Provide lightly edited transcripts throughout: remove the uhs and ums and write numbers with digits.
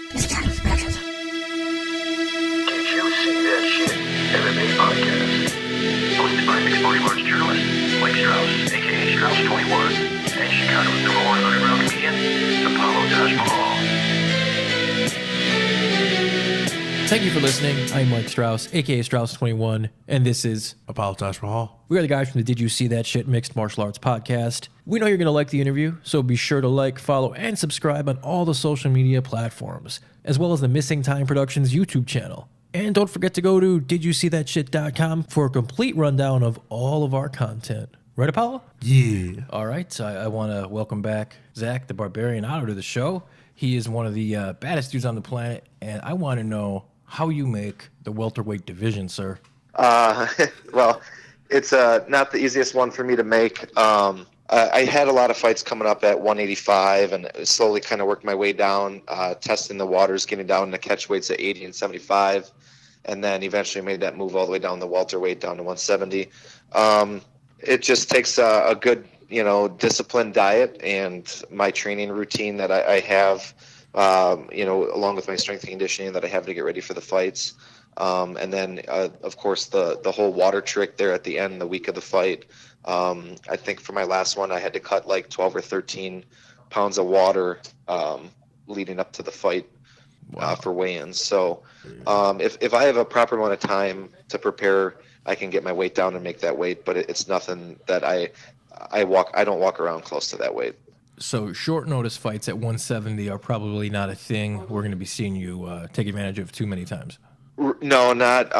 Did you see that shit? MMA podcast. Hosted by mixed martial arts journalist Mike Strauss, aka Strauss21, and Chicago's number one underground comedian, Apollo Taj Mahal. Thank you for listening. I'm Mike Strauss, aka Strauss21, and this is Apollo Taj Mahal. We are the guys from the Did You See That Shit Mixed Martial Arts podcast. We know you're going to like the interview, so be sure to like, follow, and subscribe on all the social media platforms, as well as the Missing Time Productions YouTube channel. And don't forget to go to didyousseethatshit.com for a complete rundown of all of our content. Right, Apollo? Yeah. All right, I want to welcome back Zak The Barbarian Ottow to the show. He is one of the baddest dudes on the planet, and I want to know how you make the welterweight division, sir. Well, it's not the easiest one for me to make. I had a lot of fights coming up at 185 and slowly kind of worked my way down, testing the waters, getting down to catch weights at 80 and 75, and then eventually made that move all the way down the welterweight down to 170. It just takes a good, disciplined diet and my training routine that I have, along with my strength and conditioning that I have to get ready for the fights. And then, of course, the whole water trick there at the end, the week of the fight. I think for my last one, I had to cut like 12 or 13 pounds of water leading up to the fight for weigh-ins. So if I have a proper amount of time to prepare, I can get my weight down and make that weight. But it's nothing that I don't walk around close to that weight. So short notice fights at 170 are probably not a thing we're going to be seeing you take advantage of too many times. No, not.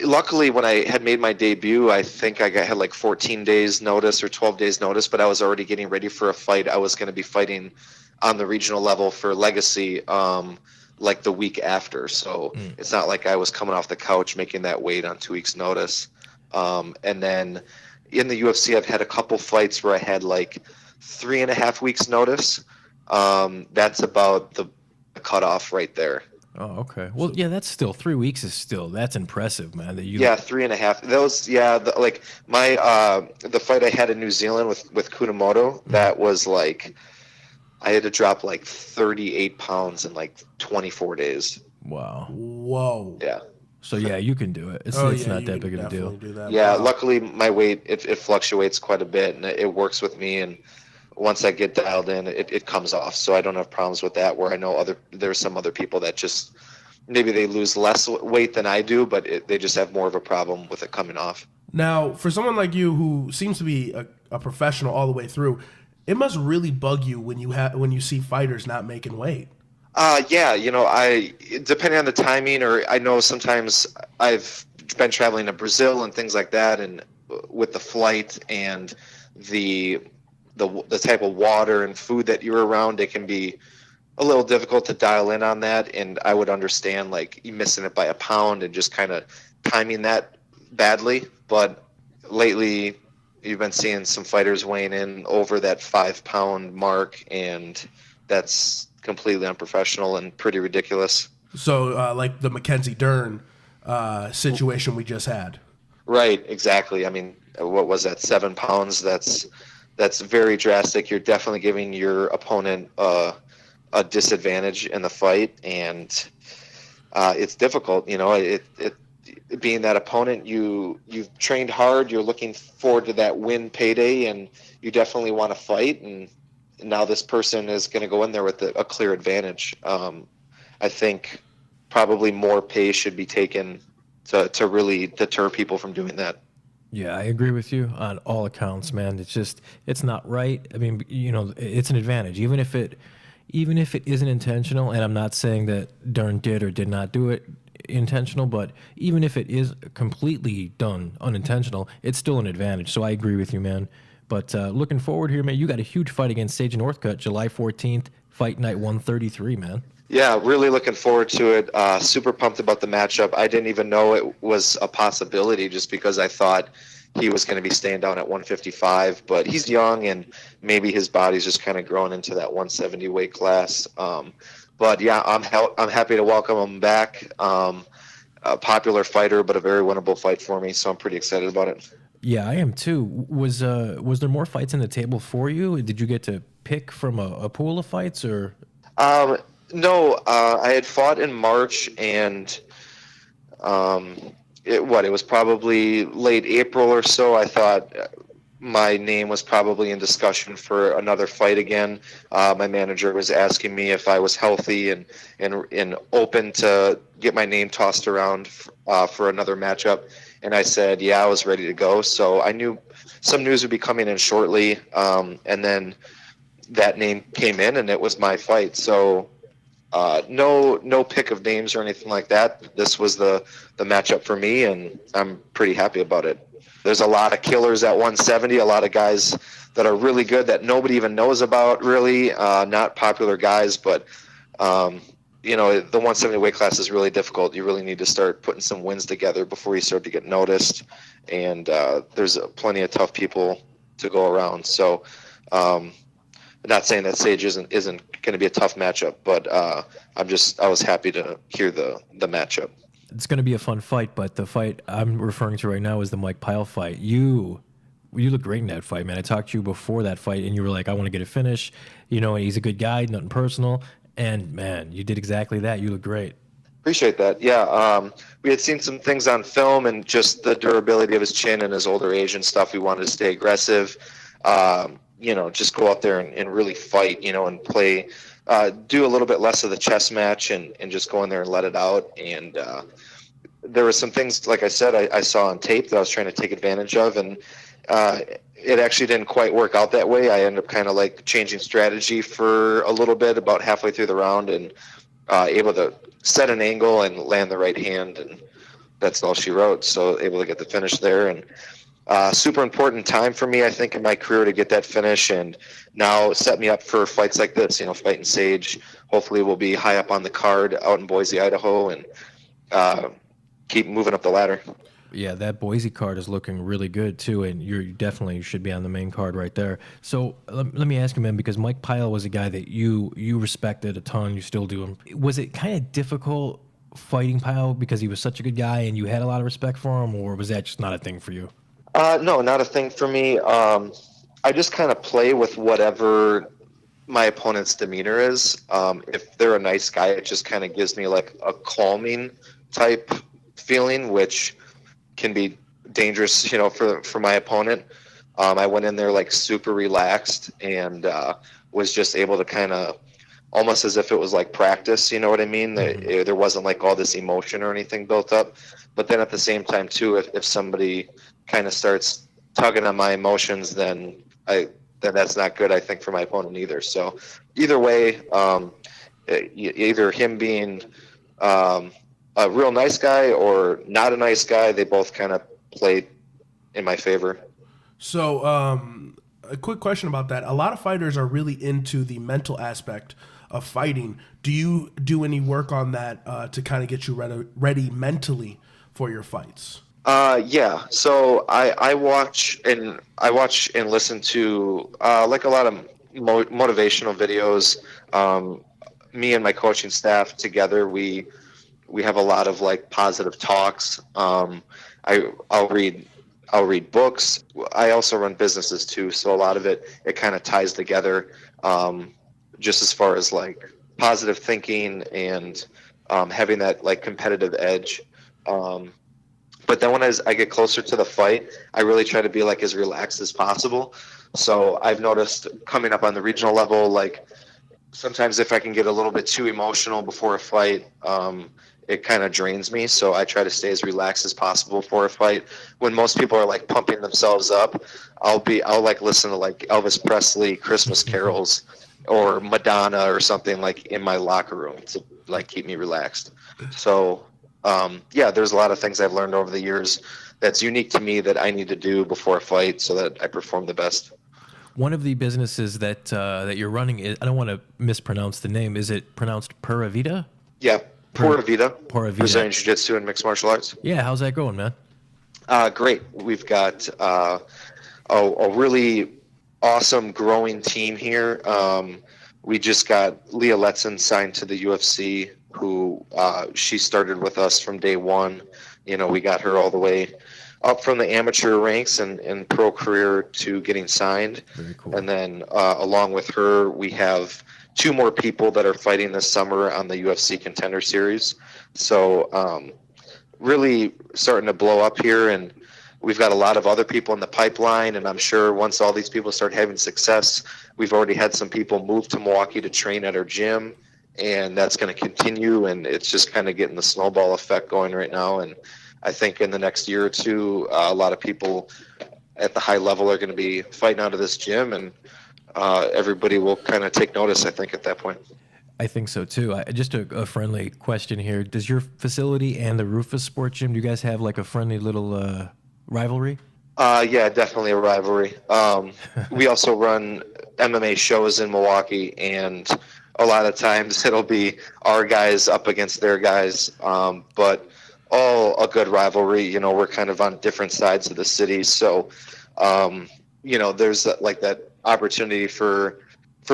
Luckily, when I had made my debut, I think I had like 14 days notice or 12 days notice, but I was already getting ready for a fight. I was going to be fighting on the regional level for Legacy like the week after. So it's not like I was coming off the couch making that weight on 2 weeks notice. And then in the UFC, I've had a couple fights where I had like 3.5 weeks notice. That's about the cutoff right there. Oh, okay. Well, yeah, that's still 3 weeks that's impressive, man. That you 3.5. Those, the fight I had in New Zealand with Kunamoto, that was like, I had to drop like 38 pounds in like 24 days. Wow. Whoa. Yeah. So yeah, you can do it. It's not that big of a deal. Yeah. Wow. Luckily, my weight it fluctuates quite a bit, and it works with me. And once I get dialed in, it comes off. So I don't have problems with that. Where I know there's some other people that just maybe they lose less weight than I do, but they just have more of a problem with it coming off. Now, for someone like you who seems to be a professional all the way through, it must really bug you when you see fighters not making weight. Yeah, I depending on the timing, or I know sometimes I've been traveling to Brazil and things like that, and with the flight and the type of water and food that you're around, it can be a little difficult to dial in on that. And I would understand like you missing it by a pound and just kind of timing that badly. But lately you've been seeing some fighters weighing in over that 5 pound mark, and that's completely unprofessional and pretty ridiculous. So like the McKenzie Durn situation we just had. Right. Exactly. I mean, what was that? 7 pounds. That's very drastic. You're definitely giving your opponent a disadvantage in the fight, and it's difficult. Being that opponent, you've trained hard. You're looking forward to that win payday, and you definitely want to fight. And now this person is going to go in there with a clear advantage. I think probably more pay should be taken to really deter people from doing that. Yeah, I agree with you on all accounts, man. It's not right. I mean, it's an advantage, even if it isn't intentional. And I'm not saying that Durn did or did not do it intentional, but even if it is completely done unintentional, it's still an advantage. So I agree with you, man. But looking forward here, man, you got a huge fight against Sage Northcutt, July 14th, Fight Night 133, man. Yeah, really looking forward to it. Super pumped about the matchup. I didn't even know it was a possibility just because I thought he was going to be staying down at 155. But he's young, and maybe his body's just kind of growing into that 170 weight class. But yeah, I'm happy to welcome him back. A popular fighter, but a very winnable fight for me. So I'm pretty excited about it. Yeah, I am too. Was there more fights in the table for you? Did you get to pick from a pool of fights, or? No, I had fought in March, and it was probably late April or so. I thought my name was probably in discussion for another fight again. My manager was asking me if I was healthy and open to get my name tossed around for another matchup. And I said, yeah, I was ready to go. So I knew some news would be coming in shortly. And then that name came in, and it was my fight. So no pick of names or anything like that. This was the matchup for me, and I'm pretty happy about it. There's a lot of killers at 170, a lot of guys that are really good that nobody even knows about, really, not popular guys. But, the 170 weight class is really difficult. You really need to start putting some wins together before you start to get noticed. And there's plenty of tough people to go around. So not saying that Sage isn't going to be a tough matchup, but I was happy to hear the matchup. It's going to be a fun fight, but the fight I'm referring to right now is the Mike Pyle fight. You look great in that fight, man. I talked to you before that fight, and you were like, I want to get a finish. He's a good guy, nothing personal. And, man, you did exactly that. You look great. Appreciate that. Yeah, we had seen some things on film and just the durability of his chin and his older age and stuff. We wanted to stay aggressive, just go out there and really fight, and play, do a little bit less of the chess match and just go in there and let it out. And there were some things, like I said, I saw on tape that I was trying to take advantage of, and it actually didn't quite work out that way. I ended up kind of like changing strategy for a little bit about halfway through the round and able to set an angle and land the right hand, and that's all she wrote. So able to get the finish there, and super important time for me, I think, in my career to get that finish, and now set me up for fights like this. Fighting Sage, hopefully we'll be high up on the card out in Boise, Idaho, and keep moving up the ladder. Yeah, that Boise card is looking really good too, and you definitely should be on the main card right there. So let me ask you, man, because Mike Pyle was a guy that you respected a ton, you still do. Was it kind of difficult fighting Pyle because he was such a good guy and you had a lot of respect for him, or was that just not a thing for you? No, not a thing for me. I just kind of play with whatever my opponent's demeanor is. If they're a nice guy, it just kind of gives me like a calming type feeling, which can be dangerous, for my opponent. I went in there like super relaxed and was just able to kind of almost as if it was like practice, you know what I mean? Mm-hmm. There wasn't like all this emotion or anything built up. But then at the same time too, if somebody kind of starts tugging on my emotions, then that's not good, I think, for my opponent either. So either way, either him being a real nice guy or not a nice guy, they both kind of played in my favor. So a quick question about that. A lot of fighters are really into the mental aspect of fighting. Do you do any work on that to kind of get you ready mentally for your fights? Yeah. So I watch and listen to like a lot of motivational videos. Me and my coaching staff together, we have a lot of like positive talks. I'll read books. I also run businesses too, so a lot of it kind of ties together. Just as far as like positive thinking and having that like competitive edge. But then when I get closer to the fight, I really try to be like as relaxed as possible. So I've noticed coming up on the regional level, like sometimes if I can get a little bit too emotional before a fight, it kind of drains me. So I try to stay as relaxed as possible for a fight. When most people are like pumping themselves up, I'll like listen to like Elvis Presley Christmas carols or Madonna or something like in my locker room to like keep me relaxed. So yeah, there's a lot of things I've learned over the years that's unique to me that I need to do before a fight so that I perform the best. One of the businesses that you're running is, I don't want to mispronounce the name. Is it pronounced Pura Vida? Yeah, Pura Vida. Pura Vida. Brazilian Jiu-Jitsu and mixed martial arts. Yeah, how's that going, man? Great. We've got a really awesome growing team here. We just got Leah Letson signed to the UFC, who she started with us from day one. We got her all the way up from the amateur ranks and pro career to getting signed. Very cool. And then along with her, we have 2 more people that are fighting this summer on the UFC Contender Series. So really starting to blow up here, and we've got a lot of other people in the pipeline, and I'm sure once all these people start having success, we've already had some people move to Milwaukee to train at our gym, and that's going to continue, and it's just kind of getting the snowball effect going right now. And I think in the next year or two, a lot of people at the high level are going to be fighting out of this gym, and everybody will kind of take notice, I think, at that point. I think so too. Just a friendly question here. Does your facility and the Rufus Sport Gym, do you guys have like a friendly little rivalry? Yeah, definitely a rivalry. We also run MMA shows in Milwaukee, and a lot of times it'll be our guys up against their guys, but all a good rivalry. You know, we're kind of on different sides of the city, so you know, there's like that opportunity for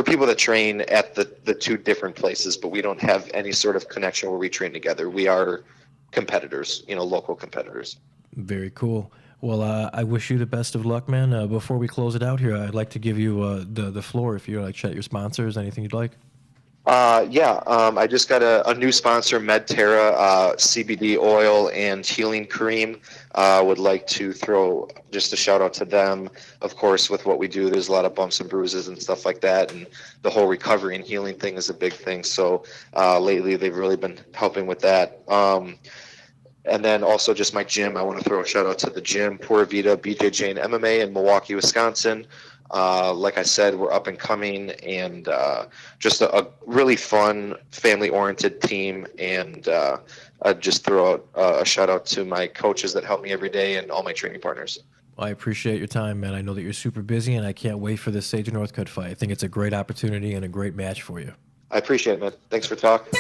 people to train at the 2 different places, but we don't have any sort of connection where we train together. We are competitors, you know, local competitors. Very cool. Well, I wish you the best of luck, man. Before we close it out here, I'd like to give you the floor if you'd like to chat your sponsors, anything you'd like. I just got a new sponsor, Medterra, CBD oil and healing cream. Would like to throw just a shout out to them. Of course, with what we do, there's a lot of bumps and bruises and stuff like that, and the whole recovery and healing thing is a big thing. So lately, they've really been helping with that. And then also just my gym. I want to throw a shout out to the gym, Pura Vida BJJ and MMA in Milwaukee, Wisconsin. Like I said, we're up and coming, and just a really fun, family-oriented team. And I'd just throw out a shout-out to my coaches that help me every day and all my training partners. I appreciate your time, man. I know that you're super busy, and I can't wait for this Sage Northcutt fight. I think it's a great opportunity and a great match for you. I appreciate it, man. Thanks for talking.